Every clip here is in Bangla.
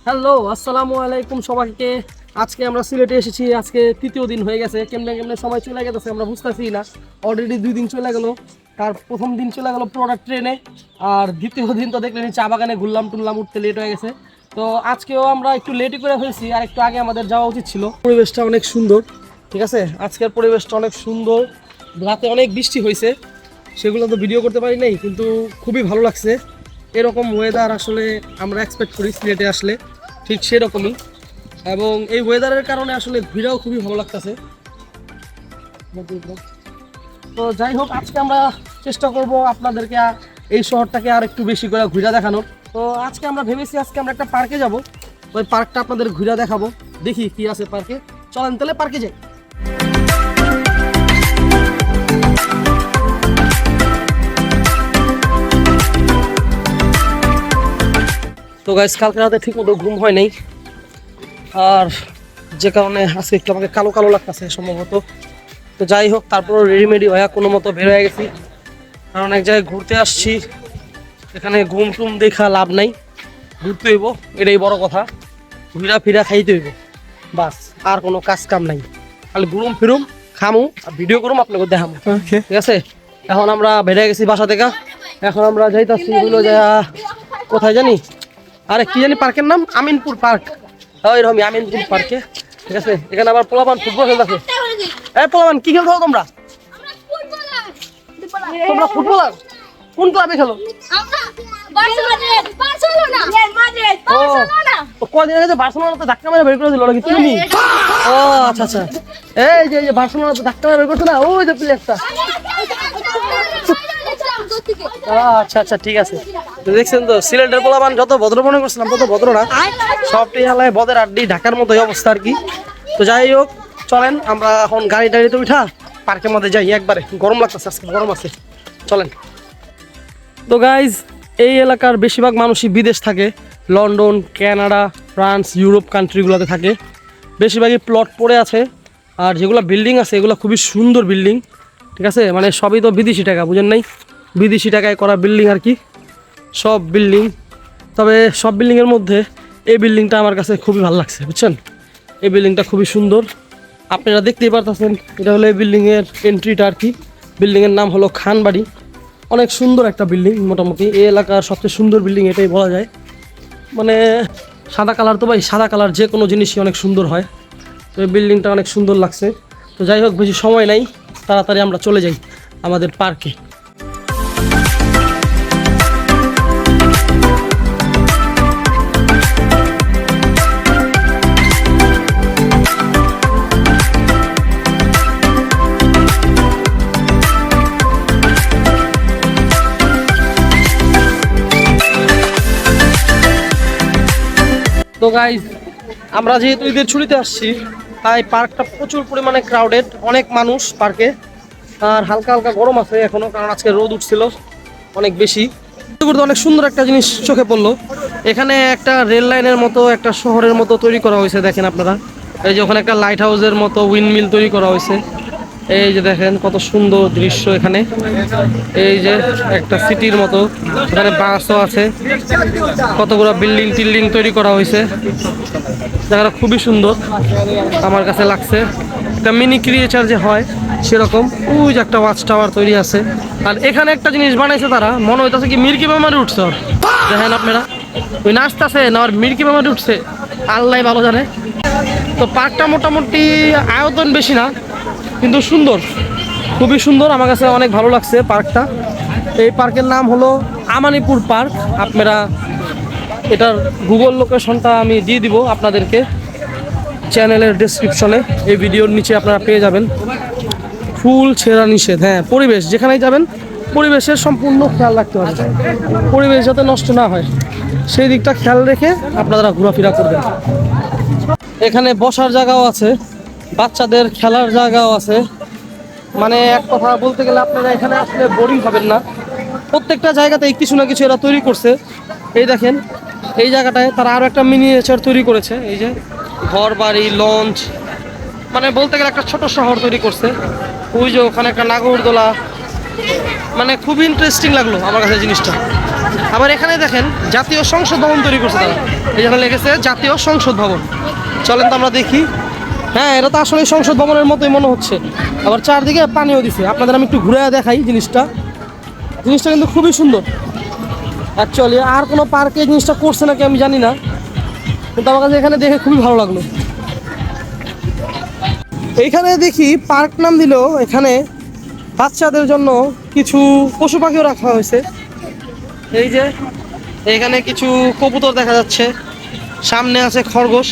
হ্যালো, আসসালামু আলাইকুম সবাইকে। আজকে আমরা সিলেটে এসেছি। আজকে তৃতীয় দিন হয়ে গেছে। কেমনে কেমনে সময় চলে গেছে আমরা বুঝতেছি না। অলরেডি 2 দিন চলে গেল। তার প্রথম দিন চলে গেল প্রোডাক্ট ট্রেনে, আর দ্বিতীয় দিন তো দেখলেন চা বাগানে ঘুরলাম টুরলাম, উঠতে লেট হয়ে গেছে। তো আজকেও আমরা একটু লেটই করে ফেলছি, আর একটু আগে আমাদের যাওয়া উচিত ছিল। পরিবেশটা অনেক সুন্দর, ঠিক আছে। আজকের পরিবেশটা অনেক সুন্দর। রাতে অনেক বৃষ্টি হয়েছে, সেগুলো তো ভিডিও করতে পারি নাই, কিন্তু খুবই ভালো লাগছে। এরকম ওয়েদার আসলে আমরা এক্সপেক্ট করি সিলেটে আসলে, ঠিক সেরকমই। এবং এই ওয়েদারের কারণে আসলে ঘুরেও খুবই ভালো লাগতেছে। তো যাই হোক, আজকে আমরা চেষ্টা করব আপনাদেরকে এই শহরটাকে আর একটু বেশি করে ঘুরে দেখানোর। তো আজকে আমরা ভেবেছি আজকে আমরা একটা পার্কে যাব, ওই পার্কটা আপনাদের ঘুরে দেখাবো। দেখি কি আছে পার্কে, চলেন তাহলে পার্কে যাই। তো গাইস, কালকে রাতে ঠিক মতো ঘুম হয় নাই, আর যে কারণে আজকে একটু আমাকে কালো কালো লাগতেছে সম্ভবত। তো যাই হোক, তারপর রেডিমেডি হয়ে কোনো মতো বের হয়ে গেছি, কারণ এক জায়গায় ঘুরতে আসছি। এখানে ঘুম টুম দেখা লাভ নাই, ঘুরতে হইব, এটাই বড় কথা। ঘুরা ফিরা খাইতে হইব, বাস, আর কোনো কাজ কাম নাই। খালি ঘুরুম ফিরুম, খামু আর ভিডিও করুম, আপনাকে দেখাবো, ঠিক আছে। এখন আমরা বেরিয়ে গেছি বাসা থেকে। এখন আমরা যাইতাছি হইলো যে কোথায় জানি, আরে কি জানি পার্কের নাম, আমিনপুর পার্ক। ওই রকমই আমিনপুর পার্কে, ঠিক আছে। এখানে আবার পোলাপান ফুটবল খেলতেছে। এই পোলাপান কি খেলছো তোমরা? তোমরা ফুটবলার? কোন ক্লাবে খেলো? কদিন আগে বার্সেলোনাতে ধাক্কা মেরে বের করে দিল নাকি তুমি? ও আচ্ছা আচ্ছা, এই যে বার্সেলোনাতে ধাক্কা মেরে বের করছো না, ওই যে প্লেয়ারটা। আচ্ছা আচ্ছা, ঠিক আছে। দেখছেন তো, সিলেটের পোলাপান যত ভদ্র মনে করছিলাম তত ভদ্র না, সবটাই হালায় বদের আড্ডি, ঢাকার মতোই অবস্থা আর কি। তো যাই হোক, চলেন আমরা এখন গাড়ি টাড়িতে উঠা পার্কের মধ্যে যাই একবারে। গরম লাগতেছে, আজকে গরম আছে, চলেন। তো গাইজ, এই এলাকার বেশিরভাগ মানুষই বিদেশ থাকে, লন্ডন, কানাডা, ফ্রান্স, ইউরোপ কান্ট্রিগুলোতে থাকে। বেশিরভাগই প্লট পড়ে আছে, আর যেগুলো বিল্ডিং আছে এগুলো খুবই সুন্দর বিল্ডিং, ঠিক আছে। মানে সবই তো বিদেশি টাকা, বুঝেন নাই, বিদেশি টাকায় করা বিল্ডিং আর কি, সব বিল্ডিং। তবে সব বিল্ডিংয়ের মধ্যে এই বিল্ডিংটা আমার কাছে খুবই ভালো লাগছে, বুঝছেন। এই বিল্ডিংটা খুবই সুন্দর, আপনারা দেখতেই পারতেছেন। এটা হলো এই বিল্ডিংয়ের এন্ট্রিটা আর কি। বিল্ডিংয়ের নাম হলো খানবাড়ি। অনেক সুন্দর একটা বিল্ডিং, মোটামুটি এই এলাকার সবচেয়ে সুন্দর বিল্ডিং এটাই বলা যায়। মানে সাদা কালার, তো ভাই সাদা কালার যে কোনো জিনিসই অনেক সুন্দর হয়। তো এই বিল্ডিংটা অনেক সুন্দর লাগছে। তো যাই হোক, বেশি সময় নাই, তাড়াতাড়ি আমরা চলে যাই আমাদের পার্কে। তো গাইজ, আমরা যেহেতু ঈদের ছুটিতে আসছি, তাই পার্কটা প্রচুর পরিমাণে ক্রাউডেড, অনেক মানুষ পার্কে। আর হালকা হালকা গরম আছে এখনো, কারণ আজকে রোদ উঠছিল অনেক বেশি। অনেক সুন্দর একটা জিনিস চোখে পড়লো, এখানে একটা রেল লাইনের মতো একটা শহরের মতো তৈরি করা হয়েছে। দেখেন আপনারা, এই যে ওখানে একটা লাইট হাউসের মতো উইন্ডমিল তৈরি করা হয়েছে। এই যে দেখেন কত সুন্দর দৃশ্য এখানে। এই যে একটা সিটির মতো, এখানে বাসও আছে, কতগুলো বিল্ডিং টিল্ডিং তৈরি করা হয়েছে। জায়গাটা খুবই সুন্দর আমার কাছে লাগছে, একটা মিনি ক্রিয়েচার যে হয় সেরকম। ওই যে একটা ওয়াচ টাওয়ার তৈরি আছে, আর এখানে একটা জিনিস বানাইছে তারা, মনে হইতেছে কি মিল্কি মেমারি উঠছে। দেখেন আপনারা, ওই নাচতেছে না আর মিল্কি মেমারি উঠছে, আল্লাহ ভালো জানে। তো পার্কটা মোটামুটি আয়তন বেশি না, কিন্তু সুন্দর, খুবই সুন্দর, আমার কাছে অনেক ভালো লাগছে পার্কটা। এই পার্কের নাম হলো আমানিপুর পার্ক। আপনারা এটার গুগল লোকেশনটা আমি দিয়ে দিব আপনাদেরকে চ্যানেলের ডেসক্রিপশনে, এই ভিডিওর নিচে আপনারা পেয়ে যাবেন। ফুল ছেঁড়া নিষেধ, হ্যাঁ, পরিবেশ যেখানেই যাবেন পরিবেশের সম্পূর্ণ খেয়াল রাখতে হবে, পরিবেশ যাতে নষ্ট না হয় সেই দিকটা খেয়াল রেখে আপনারা ঘোরাফেরা করবেন। এখানে বসার জায়গাও আছে, বাচ্চাদের খেলার জায়গাও আছে। মানে এক কথা বলতে গেলে আপনারা এখানে আসলে বোরিং হবেন না। প্রত্যেকটা জায়গাতেই কিছু না কিছু এরা তৈরি করছে। এই দেখেন, এই জায়গাটায় তারা আরও একটা মিনিয়েচার তৈরি করেছে, এই যে ঘর বাড়ি, লঞ্চ, মানে বলতে গেলে একটা ছোট শহর তৈরি করছে। ওই যে ওখানে একটা নাগরদোলা, মানে খুবই ইন্টারেস্টিং লাগলো আমার কাছে জিনিসটা। আবার এখানে দেখেন জাতীয় সংসদ ভবন তৈরি করছে তারা, এখানে লেগেছে জাতীয় সংসদ ভবন। চলেন তো আমরা দেখি। হ্যাঁ, এটা তো আসলে সংসদ ভবনের মতোই মনে হচ্ছে। আবার চারদিকে পানিও দিছে, আপনাদের আমি একটু ঘুরে দেখাই জিনিসটা কিন্তু খুবই সুন্দর অ্যাকচুয়ালি। আর কোনো পার্কে জিনিসটা করছে নাকি আমি জানি না, কিন্তু আমার কাছে এখানে দেখে খুবই ভালো লাগলো। এইখানে দেখি পার্ক নাম দিল, এখানে বাচ্চাদের জন্য কিছু পশু পাখিও রাখা হয়েছে। এই যে এখানে কিছু কবুতর দেখা যাচ্ছে, সামনে আছে খরগোশ।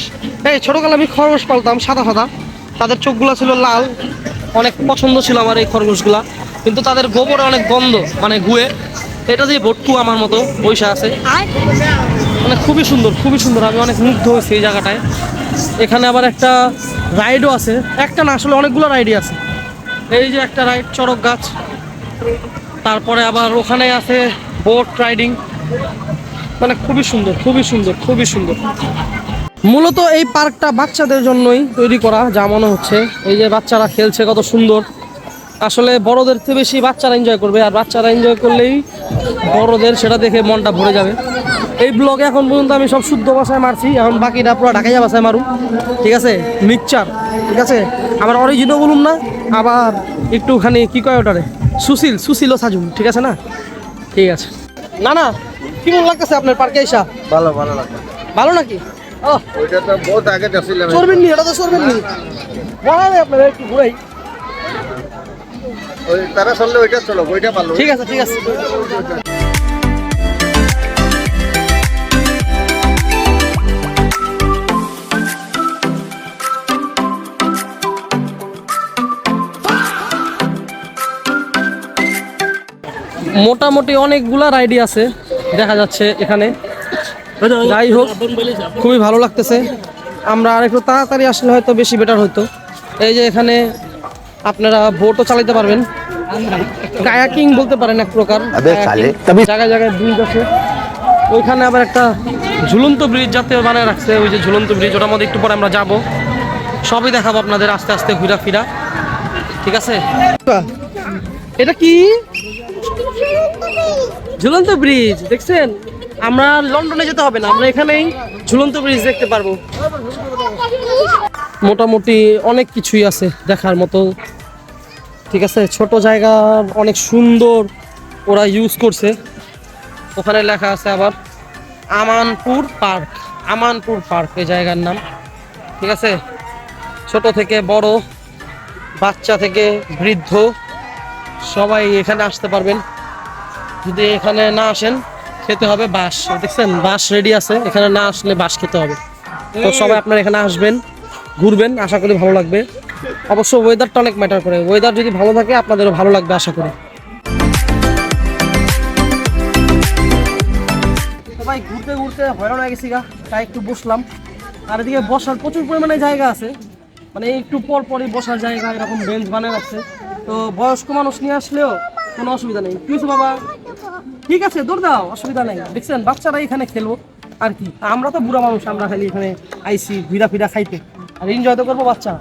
এই ছোটকালে আমি খরগোশ পালতাম, সাদা সাদা, তাদের চোখগুলো ছিল লাল, অনেক পছন্দ ছিল আমার এই খরগোশগুলা। কিন্তু তাদের গোবরে অনেক গন্ধ, মানে গুয়ে। এটা দিয়ে ভর্তু আমার মতো বৈশা আছে, মানে খুবই সুন্দর খুবই সুন্দর। আমি অনেক মুগ্ধ হয়েছি এই জায়গাটায়। এখানে আবার একটা রাইডও আছে, একটা না আসলে অনেকগুলো রাইডই আছে। এই যে একটা রাইড চড়ক গাছ, তারপরে আবার ওখানে আছে বোট রাইডিং, মানে খুবই সুন্দর খুবই সুন্দর খুবই সুন্দর। মূলত এই পার্কটা বাচ্চাদের জন্যই তৈরি করা যা মনে হচ্ছে। এই যে বাচ্চারা খেলছে কত সুন্দর, আসলে বড়দের চেয়ে বেশি বাচ্চারা এনজয় করবে, আর বাচ্চারা এনজয় করলেই বড়দের সেটা দেখে মনটা ভরে যাবে। এই ব্লগে এখন পর্যন্ত আমি সব শুদ্ধ ভাষায় মারছি, এখন বাকিটা পুরো ঢাকাইয়া ভাষায় মারুম, ঠিক আছে? মিক্সচার, ঠিক আছে? আবার অরিজিনও বলুন না, আবার একটুখানি কি কয় ওটারে সুশীলও সাজুম, ঠিক আছে না? ঠিক আছে। না না, কেমন লাগতেছে আপনার পার্কে এসা? ভালো ভালো লাগে। ভালো নাকি? ওইটা তো বহুত আগে যাচ্ছিলাম। চড়বেন নি? এটা তো চড়বেন নি, বলা নেই আপনার, একটু ঘুরাই। ওই তারা চললে ওইটা চলো, ওইটা ভালো। ঠিক আছে ঠিক আছে। মোটামুটি অনেকগুলা রাইডি আছে দেখা যাচ্ছে এখানে। যাই হোক, খুবই ভালো লাগতেছে। আমরা আর একটু তাড়াতাড়ি আসলে হয়তো বেশি বেটার হতো। এই যে এখানে আপনারা বোটও চালাতে পারবেন, কায়াকিং বলতে পারেন এক প্রকার। জায়গায় জায়গায় ব্রিজ আছে, ওইখানে আবার একটা ঝুলন্ত ব্রিজ জাতীয় বানায় রাখছে, ওই যে ঝুলন্ত ব্রিজ, ওটার মধ্যে একটু পরে আমরা যাব, সবই দেখাবো আপনাদের আস্তে আস্তে ঘুরা ফিরা, ঠিক আছে? এটা কি ঝুলন্ত ব্রিজ দেখছেন? আমরা লন্ডনে যেতে হবে না, আমরা এখানেই ঝুলন্ত ব্রিজ দেখতে পারবো। মোটামুটি অনেক কিছুই আছে দেখার মতো, ঠিক আছে? ছোট জায়গা, অনেক সুন্দর ওরা ইউজ করছে। ওখানে লেখা আছে আবার আমানপুর পার্ক এই জায়গার নাম, ঠিক আছে? ছোট থেকে বড়, বাচ্চা থেকে বৃদ্ধ সবাই এখানে আসতে পারবেন। যদি এখানে না আসেন, খেতে হবে বাঁশ। দেখছেন বাঁশ রেডি আছে, এখানে না আসলে বাঁশ খেতে হবে। তো সবাই আপনারা এখানে আসবেন, ঘুরবেন, আশা করি ভালো লাগবে। অবশ্য ওয়েদারটা অনেক ম্যাটার করে, ওয়েদার যদি ভালো থাকে আপনাদেরও ভালো লাগবে আশা করি। সবাই ঘুরতে ঘুরতে হয়রান হয়ে গেছি গা, তাই একটু বসলাম। আর এদিকে বসার প্রচুর পরিমাণে জায়গা আছে, মানে একটু পর পরই বসার জায়গা, এরকম বেঞ্চ বানিয়ে রাখছে। তো বয়স্ক মানুষ নিয়ে আসলেও কোনো অসুবিধা নেই। কিছু বাবা, ঠিক আছে দৌড় দাও, অসুবিধা নেই। দেখছেন বাচ্চারা এখানে খেলবো আর কি, আমরা তো বুড়া মানুষ, আমরা খালি এখানে আইসি ঘুরা ফিরা খাইতে, আর এনজয় তো করবো বাচ্চা।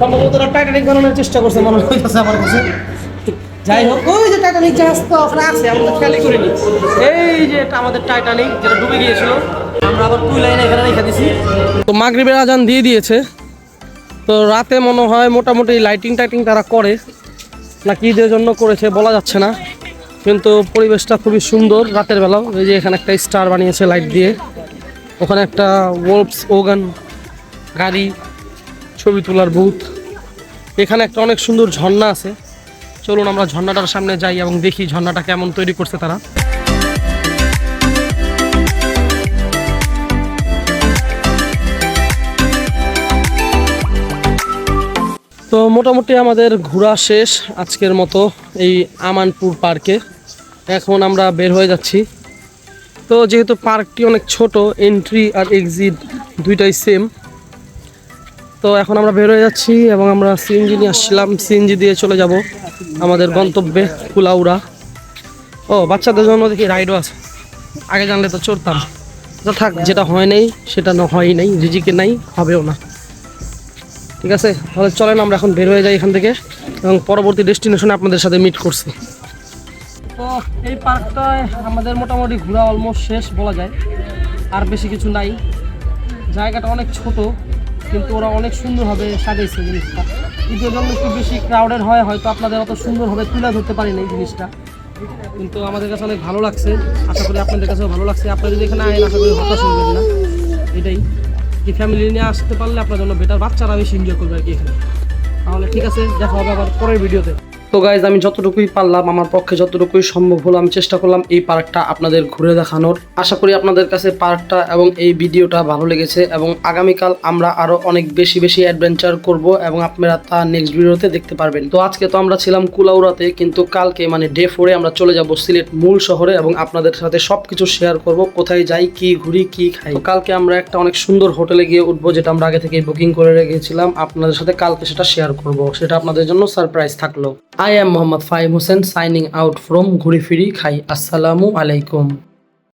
সম্ভবত ওরা টাইটানিক বানানোর চেষ্টা করছে মনে হইতেছে আমার কাছে। যাই হোক, ওই যে টাইটানিক জাহাজ তো ওখানে আছে, আমরা তো খেয়ালই করিনি। এই যে এটা আমাদের টাইটানিক, যেটা ডুবে গিয়েছিল, আমরা আবার টুই লাইনে এখানে রেখে দিছি। তো মাগরিবের আজান দিয়ে দিয়েছে। তো রাতে মনে হয় মোটামুটি লাইটিং টাইটিং তারা করে, না কি ঈদের জন্য করেছে বলা যাচ্ছে না, কিন্তু পরিবেশটা খুবই সুন্দর রাতের বেলাও। এই যে এখানে একটা স্টার বানিয়েছে লাইট দিয়ে, ওখানে একটা ওলফস ওগান গাড়ি, ছবি তোলার বুথ, এখানে একটা অনেক সুন্দর ঝর্ণা আছে। চলুন আমরা ঝর্ণাটার সামনে যাই এবং দেখি ঝর্ণাটা কেমন তৈরি করছে তারা। তো মোটামুটি আমাদের ঘোরা শেষ আজকের মতো এই আমানপুর পার্কে। এখন আমরা বের হয়ে যাচ্ছি। তো যেহেতু পার্কটি অনেক ছোট, এন্ট্রি আর এক্সিট দুইটাই সেম, তো এখন আমরা বের হয়ে যাচ্ছি এবং আমরা সিএনজি নিয়ে আসছিলাম, সিএনজি দিয়ে চলে যাব আমাদের গন্তব্যে কুলাউড়া। ও বাচ্চাদের জন্য দেখি রাইডও আছে, আগে জানলে তো চড়তাম। তো থাক, যেটা হয় নাই সেটা হয়ই নাই, রিজিকে নাই, হবেও না। ঠিক আছে, তাহলে চলেন আমরা এখন বের হয়ে যাই এখান থেকে এবং পরবর্তী ডেস্টিনেশনে আপনাদের সাথে মিট করছি। তো এই পার্কটায় আমাদের মোটামুটি ঘোরা অলমোস্ট শেষ বলা যায়, আর বেশি কিছু নাই। জায়গাটা অনেক ছোট, কিন্তু ওরা অনেক সুন্দরভাবে সাজাইছে জিনিসটা। ঈদের জন্য একটু বেশি ক্রাউডেড হয়, হয়তো আপনাদের অত সুন্দরভাবে তুলে ধরতে পারিনি এই জিনিসটা, কিন্তু আমাদের কাছে অনেক ভালো লাগছে। আশা করি আপনাদের কাছেও ভালো লাগছে। আপনারা যদি এখানে আয়েন, আশা করি হতাশ হবেন না। এটাই কি, ফ্যামিলি নিয়ে আসতে পারলে আপনার জন্য বেটার, বাচ্চারা বেশি এনজয় করবে আর কি এখানে। তাহলে ঠিক আছে, দেখা হবে আবার পরের ভিডিওতে। তো গাইজ, আমি যতটুকুই পারলাম, আমার পক্ষে যতটুকুই সম্ভব হলো, আমি চেষ্টা করলাম এই পার্কটা আপনাদের ঘুরে দেখানোর। আশা করি আপনাদের কাছে পার্কটা এবং এই ভিডিওটা ভালো লেগেছে এবং আগামীকাল আমরা আরো অনেক বেশি বেশি অ্যাডভেঞ্চার করব এবং আপনারা তা নেক্সট ভিডিওতে দেখতে পারবেন। তো আজকে তো আমরা ছিলাম কুলাউড়াতে, কিন্তু কালকে মানে ডে 4-এ আমরা চলে যাব সিলেট মূল শহরে এবং আপনাদের সাথে সবকিছু শেয়ার করব, কোথায় যাই, কি ঘুরি, কি খাই। তো কালকে আমরা একটা অনেক সুন্দর হোটেলে গিয়ে উঠবো, যেটা আমরা আগে থেকে বুকিং করে রেখেছিলাম। আপনাদের সাথে কালকে সেটা শেয়ার করব, সেটা আপনাদের জন্য সারপ্রাইজ থাকলো। I am Mohammad Fahim Hussain signing out from Ghuri Firi Khai. Assalamu alaikum.